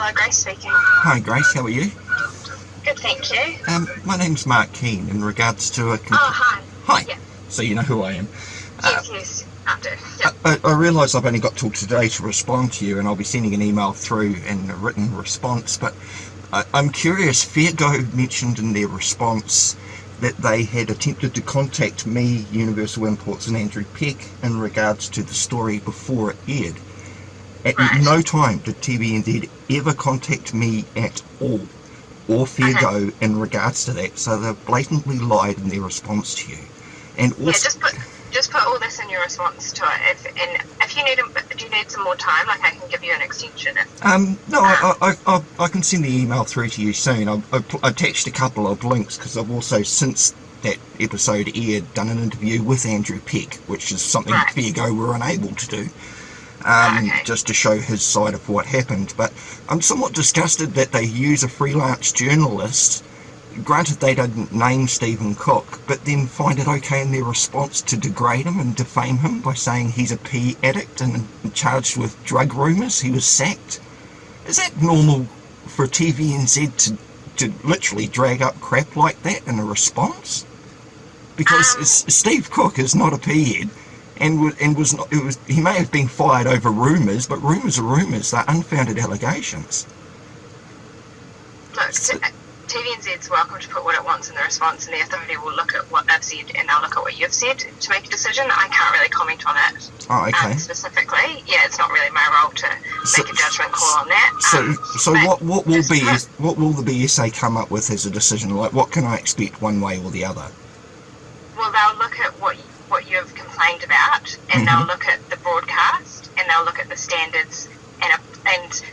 Hello, Grace speaking. Hi Grace, how are you? Good, thank you. My name's Mark Keane in regards to a... Hi. Hi. Yeah. So you know who I am. Yes, I do. Yep. I realise I've only got till today to respond to you, and I'll be sending an email through in a written response, but I'm curious. Fairgo mentioned in their response that they had attempted to contact me, Universal Imports, and Andrew Peck in regards to the story before it aired. At no time did TVNZ ever contact me at all, or Fairgo, in regards to that, so they've blatantly lied in their response to you. And also, just put all this in your response to it. If you need, do you need some more time? Like, I can give you an extension. I can send the email through to you soon. I've attached a couple of links because I've also, since that episode aired, done an interview with Andrew Peck, which is something Fairgo were unable to do. Just to show his side of what happened. But I'm somewhat disgusted that they use a freelance journalist. Granted, they didn't name Stephen Cook, but then find it okay in their response to degrade him and defame him by saying he's a pee addict and charged with drug rumours. He was sacked. Is that normal for TVNZ to literally drag up crap like that in a response? Because Steve Cook is not a pee head. He may have been fired over rumours, but rumours are rumours. They're unfounded allegations. Look, TVNZ's welcome to put what it wants in the response, and the authority will look at what they've said and they'll look at what you've said to make a decision. I can't really comment on it. Oh, okay. Specifically. Yeah, it's not really my role to make a judgment call on that. So what will the BSA come up with as a decision? Like, what can I expect one way or the other? Well, they'll look at what you've complained about, and they'll look at the broadcast, and they'll look at the standards, and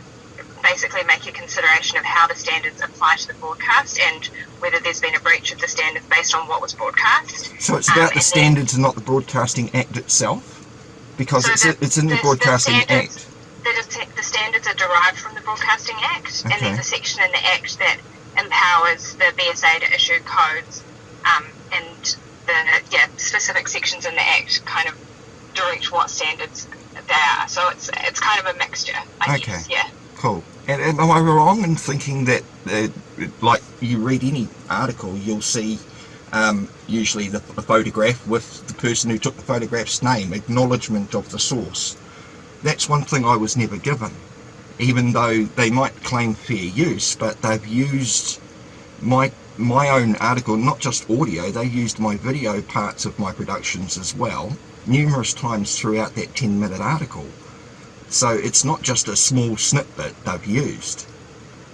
basically make a consideration of how the standards apply to the broadcast and whether there's been a breach of the standards based on what was broadcast. So it's about the standards and not the Broadcasting Act itself? Because it's in the Broadcasting Act. The standards are derived from the Broadcasting Act, and there's a section in the Act that empowers the BSA to issue codes, and the specific sections in the Act kind of direct what standards they are. So it's kind of a mixture, I guess. Yeah. Cool. And am I wrong in thinking that, like, you read any article, you'll see usually the photograph with the person who took the photograph's name, acknowledgement of the source. That's one thing I was never given, even though they might claim fair use, but they've used my own article, not just audio, they used my video parts of my productions as well, numerous times throughout that 10-minute article. So it's not just a small snippet they've used.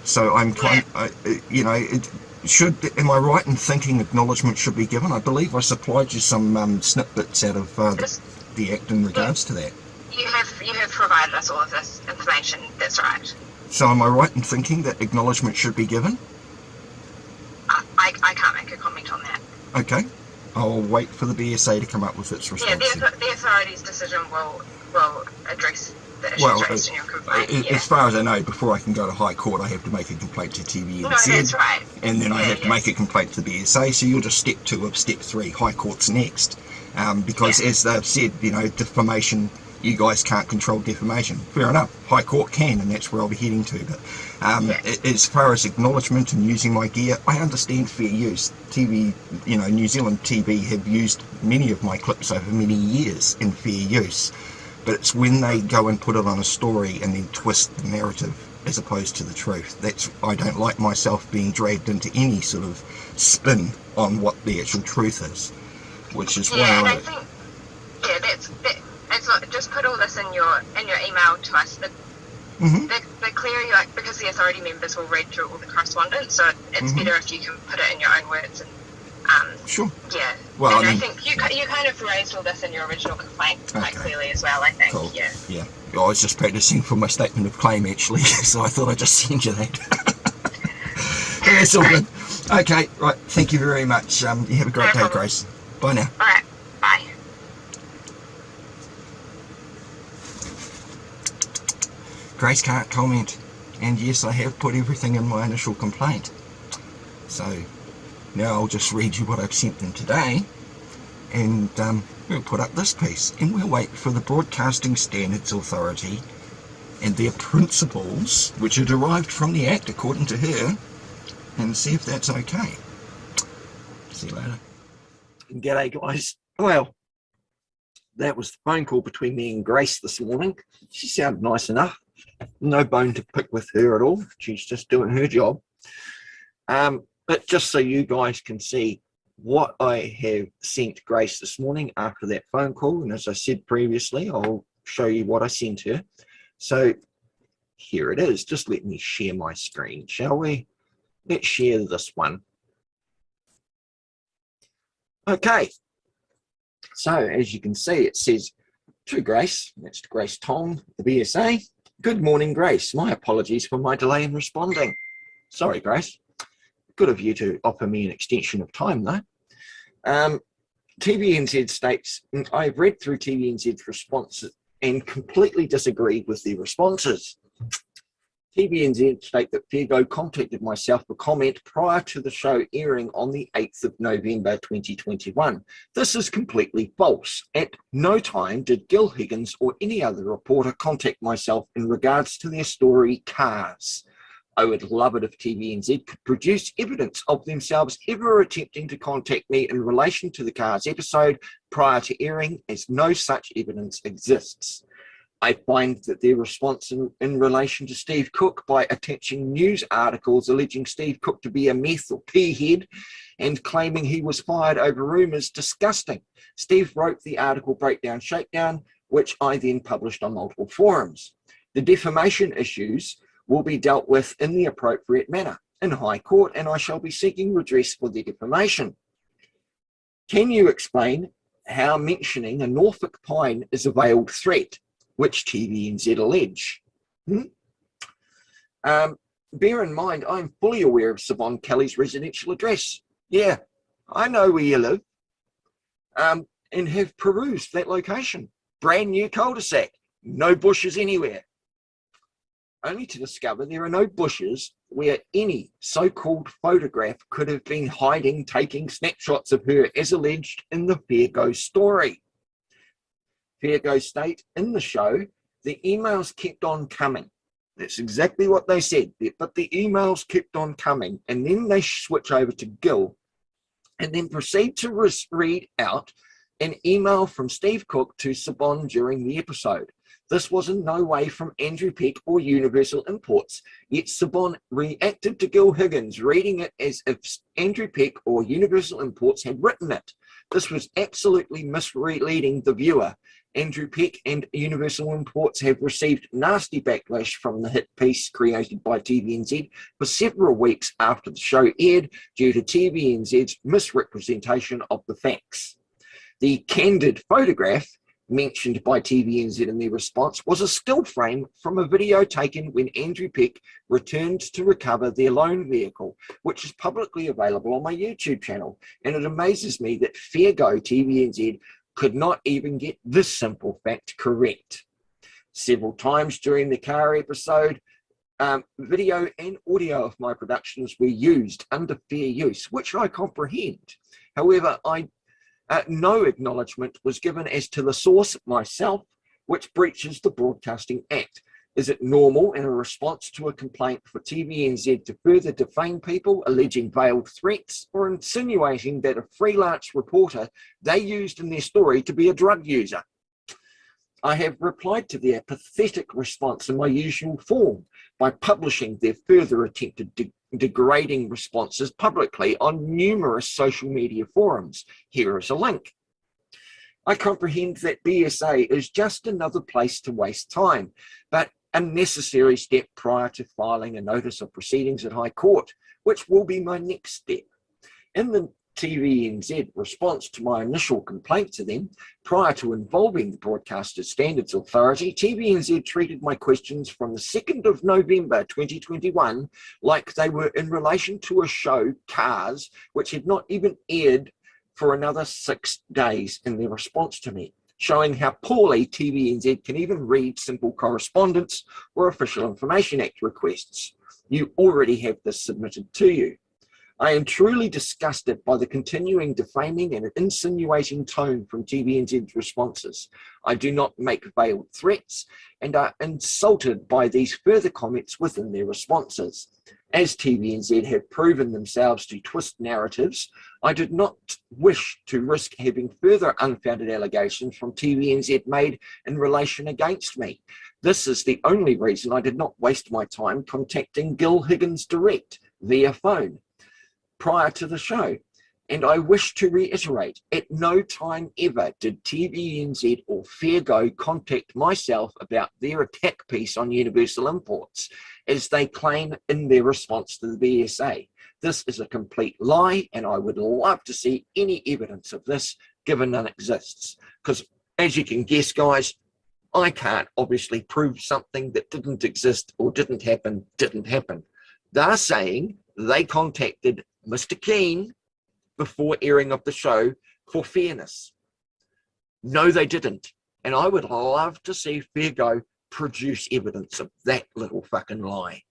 So I'm am I right in thinking acknowledgement should be given? I believe I supplied you some snippets out of the Act in regards to that. You have provided us all of this information, that's right. So am I right in thinking that acknowledgement should be given? I can't make a comment on that. Okay. I'll wait for the BSA to come up with its response. Yeah, the authority's decision will address the issues raised in your complaint. As far as I know, before I can go to High Court, I have to make a complaint to TVNZ. No, that's right. And then I have to make a complaint to the BSA, so you're just step 2 of step 3. High Court's next. Because as they've said, defamation, you guys can't control defamation. Fair enough. High Court can, and that's where I'll be heading to. But as far as acknowledgement and using my gear, I understand fair use. TV, New Zealand TV have used many of my clips over many years in fair use. But it's when they go and put it on a story and then twist the narrative as opposed to the truth. I don't like myself being dragged into any sort of spin on what the actual truth is, which is why I think it's not, just put all this in your email to us. The clearer because the authority members will read through all the correspondence, so it's better if you can put it in your own words. And sure. Yeah. Well, and I think you kind of raised all this in your original complaint quite clearly as well, I think. Cool. Yeah. I was just practicing for my statement of claim, actually, so I thought I'd just send you that. That's all good. Okay, right. Thank you very much. You have a great day, Grace. Bye now. All right. Bye. Grace can't comment. And yes, I have put everything in my initial complaint. So now I'll just read you what I've sent them today, and we'll put up this piece, and we'll wait for the Broadcasting Standards Authority and their principles, which are derived from the Act according to her, and see if that's okay. See you later. G'day guys. Well, that was the phone call between me and Grace this morning. She sounded nice enough. No bone to pick with her at all. She's just doing her job. But just so you guys can see what I have sent Grace this morning after that phone call, and as I said previously, I'll show you what I sent her. So here it is. Just let me share my screen, shall we? Let's share this one. Okay. So as you can see, it says to Grace, that's Grace Tong of BSA. Good morning, Grace. My apologies for my delay in responding. Sorry, Grace. Good of you to offer me an extension of time, though. TVNZ states, I've read through TVNZ's responses and completely disagreed with their responses. TVNZ state that Fairgo contacted myself for comment prior to the show airing on the 8th of November 2021. This is completely false. At no time did Gil Higgins or any other reporter contact myself in regards to their story Cars. I would love it if TVNZ could produce evidence of themselves ever attempting to contact me in relation to the Cars episode prior to airing, as no such evidence exists. I find that their response in relation to Steve Cook by attaching news articles alleging Steve Cook to be a meth or pea head and claiming he was fired over rumours disgusting. Steve wrote the article Breakdown Shakedown, which I then published on multiple forums. The defamation issues will be dealt with in the appropriate manner in High Court, and I shall be seeking redress for the defamation. Can you explain how mentioning a Norfolk pine is a veiled threat, which TVNZ allege? Bear in mind, I'm fully aware of Siobhan Kelly's residential address. Yeah, I know where you live, and have perused that location. Brand new cul-de-sac, no bushes anywhere. Only to discover there are no bushes where any so-called photograph could have been hiding, taking snapshots of her as alleged in the Fairgo story. Fairgo state in the show, the emails kept on coming. That's exactly what they said, but the emails kept on coming, and then they switch over to Gil and then proceed to read out an email from Steve Cook to Siobhan during the episode. This was in no way from Andrew Peck or Universal Imports, yet Siobhan reacted to Gil Higgins, reading it as if Andrew Peck or Universal Imports had written it. This was absolutely misleading the viewer. Andrew Peck and Universal Imports have received nasty backlash from the hit piece created by TVNZ for several weeks after the show aired due to TVNZ's misrepresentation of the facts. The candid photograph mentioned by TVNZ in their response was a still frame from a video taken when Andrew Peck returned to recover their loan vehicle, which is publicly available on my YouTube channel. And it amazes me that Fairgo TVNZ could not even get this simple fact correct. Several times during the car episode, video and audio of my productions were used under fair use, which I comprehend. However, no acknowledgement was given as to the source myself, which breaches the Broadcasting Act. Is it normal in a response to a complaint for TVNZ to further defame people alleging veiled threats or insinuating that a freelance reporter they used in their story to be a drug user? I have replied to their pathetic response in my usual form by publishing their further attempted degrading responses publicly on numerous social media forums. Here is a link. I comprehend that BSA is just another place to waste time, but a necessary step prior to filing a notice of proceedings at High Court, which will be my next step. In the TVNZ response to my initial complaint to them, prior to involving the Broadcasters Standards Authority, TVNZ treated my questions from the 2nd of November 2021 like they were in relation to a show, Cars, which had not even aired for another 6 days in their response to me, showing how poorly TVNZ can even read simple correspondence or Official Information Act requests. You already have this submitted to you. I am truly disgusted by the continuing defaming and insinuating tone from TVNZ's responses. I do not make veiled threats and are insulted by these further comments within their responses. As TVNZ have proven themselves to twist narratives, I did not wish to risk having further unfounded allegations from TVNZ made in relation against me. This is the only reason I did not waste my time contacting Gil Higgins direct via phone prior to the show. And I wish to reiterate, at no time ever did TVNZ or Fairgo contact myself about their attack piece on Universal Imports, as they claim in their response to the BSA. This is a complete lie, and I would love to see any evidence of this, given none exists. Because, as you can guess, guys, I can't obviously prove something that didn't exist or didn't happen. They're saying they contacted Mr. Keane before airing of the show for fairness. No, they didn't. And I would love to see Fairgo produce evidence of that little fucking lie.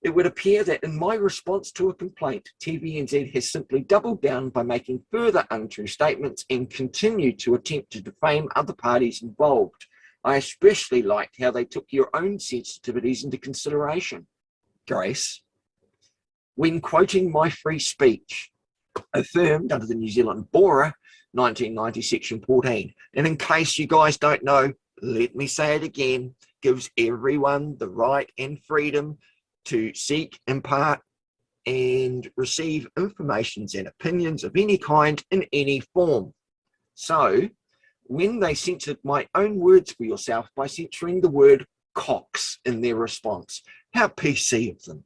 It would appear that in my response to a complaint, TVNZ has simply doubled down by making further untrue statements and continued to attempt to defame other parties involved. I especially liked how they took your own sensitivities into consideration, Grace, when quoting my free speech, affirmed under the New Zealand BORA 1990 section 14. And in case you guys don't know, let me say it again, gives everyone the right and freedom to seek, impart, and receive informations and opinions of any kind in any form. So, when they censored my own words for yourself by censoring the word Cox in their response, how PC of them.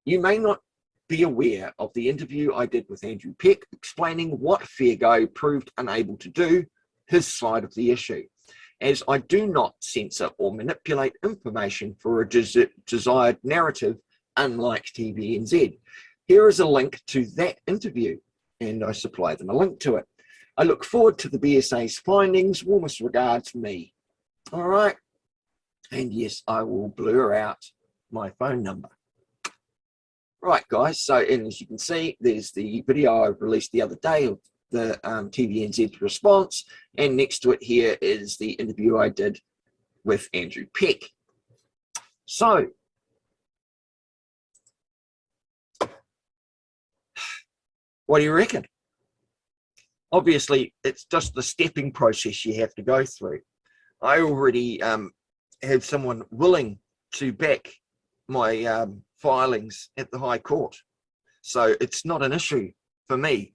You may not be aware of the interview I did with Andrew Peck explaining what Fairgo proved unable to do, his side of the issue, as I do not censor or manipulate information for a desired narrative, unlike TVNZ. Here is a link to that interview, and I supply them a link to it. I look forward to the BSA's findings. Warmest regards, me. All right. And yes, I will blur out my phone number. Right, guys. So, and as you can see, there's the video I released the other day of the TVNZ response, and next to it here is the interview I did with Andrew Peck. So, what do you reckon? Obviously, it's just the stepping process you have to go through. I already have someone willing to back my filings at the High Court, so it's not an issue for me.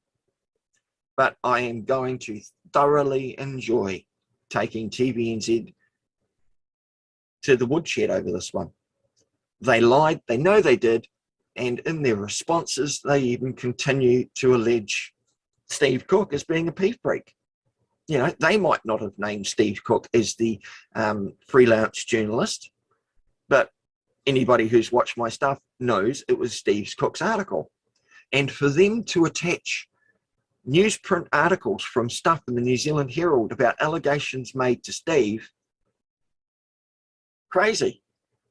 But I am going to thoroughly enjoy taking TVNZ to the woodshed over this one. They lied, they know they did, and in their responses, they even continue to allege Steve Cook as being a peace freak. You know, they might not have named Steve Cook as the freelance journalist, but anybody who's watched my stuff knows it was Steve Cook's article. And for them to attach newsprint articles from stuff in the New Zealand Herald about allegations made to Steve, crazy.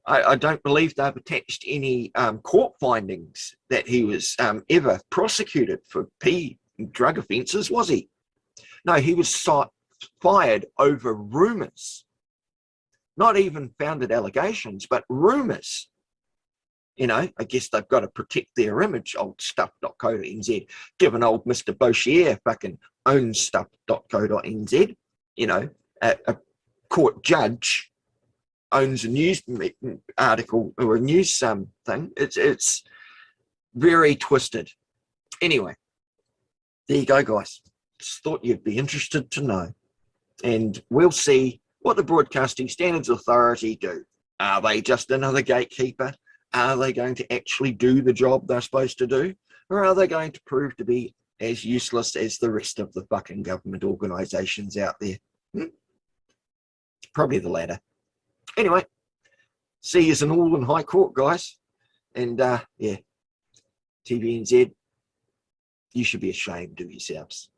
I don't believe they've attached any court findings that he was ever prosecuted for drug offences, was he? No, he was fired over rumours. Not even founded allegations, but rumours. You know, I guess they've got to protect their image, old stuff.co.nz, given old Mr. Boshier fucking owns stuff.co.nz. You know, a court judge owns a news article or a news thing. It's very twisted. Anyway, there you go, guys. Just thought you'd be interested to know. And we'll see what the Broadcasting Standards Authority do. Are they just another gatekeeper? Are they going to actually do the job they're supposed to do? Or are they going to prove to be as useless as the rest of the fucking government organisations out there? Probably the latter. Anyway, see you in all in High Court, guys. And yeah, TVNZ, you should be ashamed of yourselves.